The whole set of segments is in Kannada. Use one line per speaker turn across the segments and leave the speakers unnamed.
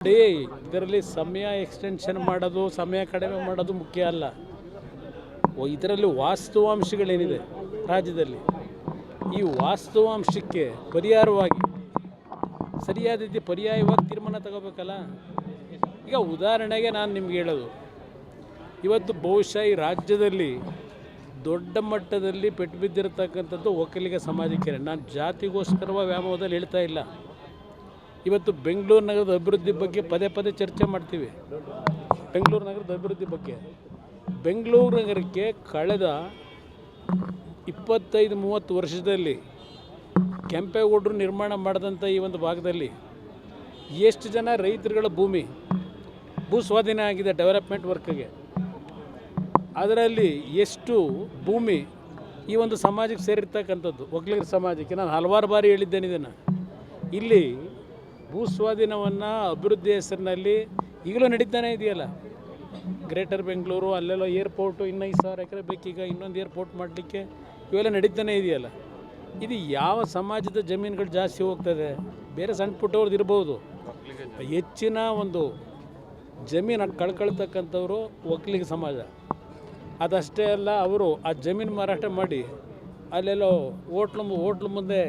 ಇದರಲ್ಲಿ ಸಮಯ ಎಕ್ಸ್ಟೆನ್ಷನ್ ಮಾಡೋದು, ಸಮಯ ಕಡಿಮೆ ಮಾಡೋದು ಮುಖ್ಯ ಅಲ್ಲ. ಇದರಲ್ಲಿ ವಾಸ್ತವಾಂಶಗಳೇನಿದೆ ರಾಜ್ಯದಲ್ಲಿ, ಈ ವಾಸ್ತವಾಂಶಕ್ಕೆ ಪರಿಹಾರವಾಗಿ ಸರಿಯಾದ ರೀತಿ ಪರ್ಯಾಯವಾಗಿ ತೀರ್ಮಾನ ತಗೋಬೇಕಲ್ಲ. ಈಗ ಉದಾಹರಣೆಗೆ ನಾನು ನಿಮ್ಗೆ ಹೇಳೋದು, ಇವತ್ತು ಬಹುಶಃ ಈ ರಾಜ್ಯದಲ್ಲಿ ದೊಡ್ಡ ಮಟ್ಟದಲ್ಲಿ ಪೆಟ್ಟು ಬಿದ್ದಿರತಕ್ಕಂಥದ್ದು ಒಕ್ಕಲಿಗ ಸಮಾಜಕ್ಕೆ. ನಾನು ಜಾತಿಗೋಸ್ಕರವ ವ್ಯಾಮೋಹದಲ್ಲಿ ಹೇಳ್ತಾ ಇಲ್ಲ. ಇವತ್ತು ಬೆಂಗಳೂರು ನಗರದ ಅಭಿವೃದ್ಧಿ ಬಗ್ಗೆ ಪದೇ ಪದೇ ಚರ್ಚೆ ಮಾಡ್ತೀವಿ. ಬೆಂಗಳೂರು ನಗರದ ಅಭಿವೃದ್ಧಿ ಬಗ್ಗೆ, ಬೆಂಗಳೂರು ನಗರಕ್ಕೆ ಕಳೆದ 25-30 ವರ್ಷದಲ್ಲಿ ಕೆಂಪೇಗೌಡರು ನಿರ್ಮಾಣ ಮಾಡಿದಂಥ ಈ ಒಂದು ಭಾಗದಲ್ಲಿ ಎಷ್ಟು ಜನ ರೈತರುಗಳ ಭೂ ಸ್ವಾಧೀನ ಆಗಿದೆ ಡೆವಲಪ್ಮೆಂಟ್ ವರ್ಕ್ಗೆ. ಅದರಲ್ಲಿ ಎಷ್ಟು ಭೂಮಿ ಈ ಒಂದು ಸಮಾಜಕ್ಕೆ ಸೇರಿರ್ತಕ್ಕಂಥದ್ದು, ಒಕ್ಕಲಿಗರ ಸಮಾಜಕ್ಕೆ. ನಾನು ಹಲವಾರು ಬಾರಿ ಹೇಳಿದ್ದೇನೆ ಇದನ್ನು. ಇಲ್ಲಿ ಭೂ ಸ್ವಾಧೀನವನ್ನು ಅಭಿವೃದ್ಧಿ ಹೆಸರಿನಲ್ಲಿ ಈಗಲೂ ನಡೀತಾನೆ ಇದೆಯಲ್ಲ. ಗ್ರೇಟರ್ ಬೆಂಗಳೂರು, ಅಲ್ಲೆಲ್ಲ ಏರ್ಪೋರ್ಟು, 5,000 ಎಕರೆ ಬೇಕೀಗ ಇನ್ನೊಂದು ಏರ್ಪೋರ್ಟ್ ಮಾಡಲಿಕ್ಕೆ, ಇವೆಲ್ಲ ನಡೀತಾನೆ ಇದೆಯಲ್ಲ. ಇದು ಯಾವ ಸಮಾಜದ ಜಮೀನುಗಳು ಜಾಸ್ತಿ ಹೋಗ್ತದೆ? ಬೇರೆ ಸಣ್ಣ ಪುಟ್ಟವ್ರದ್ದು ಇರ್ಬೋದು, ಹೆಚ್ಚಿನ ಒಂದು ಜಮೀನು ಕಳ್ಕೊಳ್ತಕ್ಕಂಥವ್ರು ಒಕ್ಕಲಿಗ ಸಮಾಜ. ಅದಷ್ಟೇ ಅಲ್ಲ, ಅವರು ಆ ಜಮೀನು ಮಾರಾಟ ಮಾಡಿ ಅಲ್ಲೆಲ್ಲೋ ಹೋಟ್ಲು ಮುಂದೆ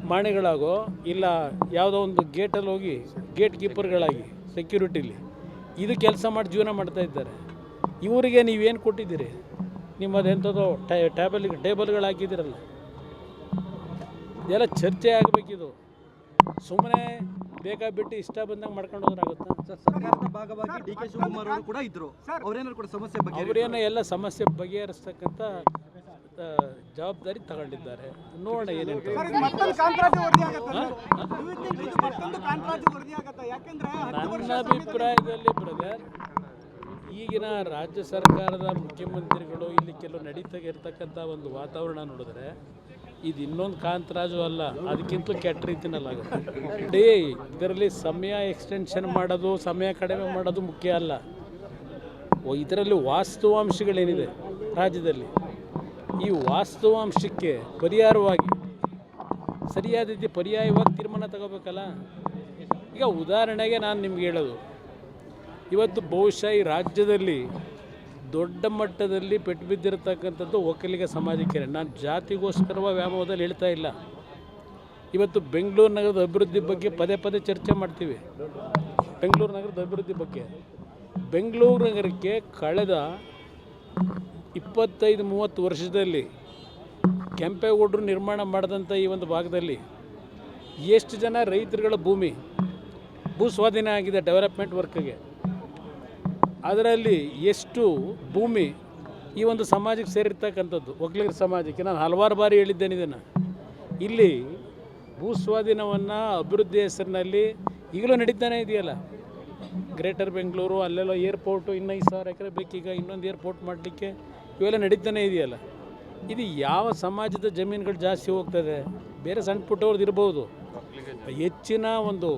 ಮಾಣಿಗಳಾಗೋ, ಇಲ್ಲ ಯಾವುದೋ ಒಂದು ಗೇಟಲ್ಲಿ ಹೋಗಿ ಗೇಟ್ ಕೀಪರ್ಗಳಾಗಿ ಸೆಕ್ಯೂರಿಟಿಲಿ ಇದು ಕೆಲಸ ಮಾಡಿ ಜೀವನ ಮಾಡ್ತಾ ಇದ್ದಾರೆ. ಇವರಿಗೆ ನೀವೇನು ಕೊಟ್ಟಿದ್ದೀರಿ? ನಿಮ್ಮದೆಂಥದ್ದು ಟೇಬಲ್ಗಳು ಹಾಕಿದ್ದೀರಲ್ಲ, ಇದೆಲ್ಲ ಚರ್ಚೆ ಆಗಬೇಕಿದು. ಸುಮ್ಮನೆ ಬೇಕಾಬಿಟ್ಟು ಇಷ್ಟ ಬಂದಂಗೆ ಮಾಡ್ಕೊಂಡು ಹೋದ್ರಾಗುತ್ತಾ?
ಸರ್ಕಾರದ ಭಾಗವಾಗಿ ಡಿ ಕೆ ಶಿವಕುಮಾರ್ ಅವರು ಕೂಡ ಇದ್ರು, ಅವರೇನಾದ್ರು ಕೂಡ ಸಮಸ್ಯೆ ಬಗ್ಗೆ
ಅವರೇನೋ ಎಲ್ಲ ಸಮಸ್ಯೆ ಬಗೆಹರಿಸ್ತಕ್ಕಂಥ ಜವಾಬ್ದಾರಿ ತಗೊಂಡಿದ್ದಾರೆ. ನೋಡೋಣ ಏನೇನು. ನನ್ನ ಅಭಿಪ್ರಾಯದಲ್ಲಿ ಬ್ರದರ್, ಈಗಿನ ರಾಜ್ಯ ಸರ್ಕಾರದ ಮುಖ್ಯಮಂತ್ರಿಗಳು ಇಲ್ಲಿ ಕೆಲವು ನಡೀತಾಗಿರ್ತಕ್ಕಂಥ ಒಂದು ವಾತಾವರಣ ನೋಡಿದ್ರೆ ಇದು ಇನ್ನೊಂದು ಕಾಂತರಾಜು ಅಲ್ಲ, ಅದಕ್ಕಿಂತಲೂ ಕೆಟ್ಟ ರೀತಿನಲ್ಲಾಗುತ್ತೆ. ಇದರಲ್ಲಿ ಸಮಯ ಎಕ್ಸ್ಟೆನ್ಷನ್ ಮಾಡೋದು, ಸಮಯ ಕಡಿಮೆ ಮಾಡೋದು ಮುಖ್ಯ ಅಲ್ಲ. ಇದರಲ್ಲಿ ವಾಸ್ತವಾಂಶಗಳೇನಿದೆ ರಾಜ್ಯದಲ್ಲಿ, ಈ ವಾಸ್ತವಾಂಶಕ್ಕೆ ಪರಿಹಾರವಾಗಿ ಸರಿಯಾದ ರೀತಿ ಪರ್ಯಾಯವಾಗಿ ತೀರ್ಮಾನ ತಗೋಬೇಕಲ್ಲ. ಈಗ ಉದಾಹರಣೆಗೆ ನಾನು ನಿಮ್ಗೆ ಹೇಳೋದು, ಇವತ್ತು ಬಹುಶಃ ಈ ರಾಜ್ಯದಲ್ಲಿ ದೊಡ್ಡ ಮಟ್ಟದಲ್ಲಿ ಪೆಟ್ಟು ಬಿದ್ದಿರತಕ್ಕಂಥದ್ದು ಒಕ್ಕಲಿಗ ಸಮಾಜಕ್ಕೆ. ನಾನು ಜಾತಿಗೋಸ್ಕರವ ವ್ಯಾಮೋಹದಲ್ಲಿ ಹೇಳ್ತಾ ಇಲ್ಲ. ಇವತ್ತು ಬೆಂಗಳೂರು ನಗರದ ಅಭಿವೃದ್ಧಿ ಬಗ್ಗೆ ಪದೇ ಪದೇ ಚರ್ಚೆ ಮಾಡ್ತೀವಿ. ಬೆಂಗಳೂರು ನಗರದ ಅಭಿವೃದ್ಧಿ ಬಗ್ಗೆ, ಬೆಂಗಳೂರು ನಗರಕ್ಕೆ ಕಳೆದ 25-30 ವರ್ಷದಲ್ಲಿ ಕೆಂಪೇಗೌಡರು ನಿರ್ಮಾಣ ಮಾಡಿದಂಥ ಈ ಒಂದು ಭಾಗದಲ್ಲಿ ಎಷ್ಟು ಜನ ರೈತರುಗಳ ಭೂ ಸ್ವಾಧೀನ ಆಗಿದೆ ಡೆವಲಪ್ಮೆಂಟ್ ವರ್ಕ್ಗೆ. ಅದರಲ್ಲಿ ಎಷ್ಟು ಭೂಮಿ ಈ ಒಂದು ಸಮಾಜಕ್ಕೆ ಸೇರಿರ್ತಕ್ಕಂಥದ್ದು, ಒಕ್ಕಲಿಗರ ಸಮಾಜಕ್ಕೆ. ನಾನು ಹಲವಾರು ಬಾರಿ ಹೇಳಿದ್ದೇನೆ ಇದನ್ನು. ಇಲ್ಲಿ ಭೂ ಸ್ವಾಧೀನವನ್ನು ಅಭಿವೃದ್ಧಿ ಹೆಸರಿನಲ್ಲಿ ಈಗಲೂ ನಡೀತಾನೆ ಇದೆಯಲ್ಲ. ಗ್ರೇಟರ್ ಬೆಂಗಳೂರು, ಅಲ್ಲೆಲ್ಲ ಏರ್ಪೋರ್ಟು, 5,000 ಎಕರೆ ಬೇಕೀಗ ಇನ್ನೊಂದು ಏರ್ಪೋರ್ಟ್ ಮಾಡಲಿಕ್ಕೆ, ಇವೆಲ್ಲ ನಡೀತಾನೆ ಇದೆಯಲ್ಲ. ಇದು ಯಾವ ಸಮಾಜದ ಜಮೀನುಗಳು ಜಾಸ್ತಿ ಹೋಗ್ತದೆ? ಬೇರೆ ಸಣ್ಣ ಪುಟ್ಟವ್ರದ್ದು ಇರ್ಬೋದು, ಹೆಚ್ಚಿನ ಒಂದು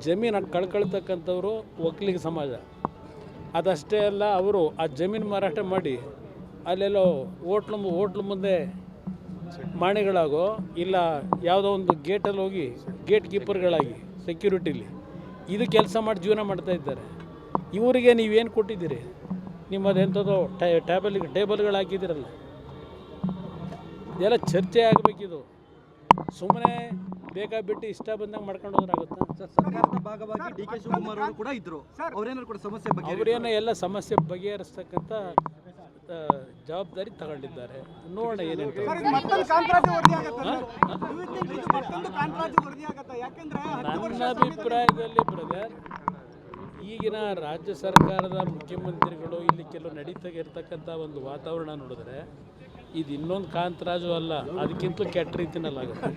ಜಮೀನು ಕಳ್ಕೊಳ್ತಕ್ಕಂಥವ್ರು ಒಕ್ಕಲಿಗ ಸಮಾಜ. ಅದಷ್ಟೇ ಅಲ್ಲ, ಅವರು ಆ ಜಮೀನು ಮಾರಾಟ ಮಾಡಿ ಅಲ್ಲೆಲ್ಲೋ ಹೋಟ್ಲು ಮುಂದೆ ಮಾಣಿಗಳಾಗೋ, ಇಲ್ಲ ಯಾವುದೋ ಒಂದು ಗೇಟಲ್ಲಿ ಹೋಗಿ ಗೇಟ್ ಕೀಪರ್ಗಳಾಗಿ ಸೆಕ್ಯೂರಿಟಿಲಿ ಇದು ಕೆಲಸ ಮಾಡಿ ಜೀವನ ಮಾಡ್ತಾ ಇದ್ದಾರೆ. ಇವರಿಗೆ ನೀವೇನು ಕೊಟ್ಟಿದ್ದೀರಿ? ನಿಮ್ಮದೆಂಥದ್ದು ಟೇಬಲ್ಗಳು ಹಾಕಿದ್ದೀರಲ್ಲ, ಇದೆಲ್ಲ ಚರ್ಚೆ ಆಗಬೇಕಿದು. ಸುಮ್ಮನೆ ಬೇಕಾಬಿಟ್ಟು ಇಷ್ಟ ಬಂದಂಗೆ ಮಾಡ್ಕೊಂಡು ಹೋದ್ರಾಗುತ್ತಾ?
ಸರ್ಕಾರದ ಭಾಗವಾಗಿ ಡಿ ಕೆ ಶಿವಕುಮಾರ್ ಅವರು ಕೂಡ ಇದ್ರು, ಅವರೇನಾದ್ರು ಕೂಡ ಸಮಸ್ಯೆ ಬಗ್ಗೆ
ಅವರೇನೋ ಎಲ್ಲ ಸಮಸ್ಯೆ ಬಗೆಹರಿಸ್ತಕ್ಕಂಥ ಜವಾಬ್ದಾರಿ ತಗೊಂಡಿದ್ದಾರೆ. ನೋಡೋಣ ಏನೇನು. ನನ್ನ ಅಭಿಪ್ರಾಯದಲ್ಲಿ ಬ್ರದರ್, ಈಗಿನ ರಾಜ್ಯ ಸರ್ಕಾರದ ಮುಖ್ಯಮಂತ್ರಿಗಳು ಇಲ್ಲಿ ಕೆಲವು ನಡೀತಾಗಿರ್ತಕ್ಕಂಥ ಒಂದು ವಾತಾವರಣ ನೋಡಿದ್ರೆ ಇದು ಇನ್ನೊಂದು ಕಾಂತರಾಜು ಅಲ್ಲ, ಅದಕ್ಕಿಂತಲೂ ಕೆಟ್ಟ ರೀತಿನಲ್ಲಾಗುತ್ತೆ.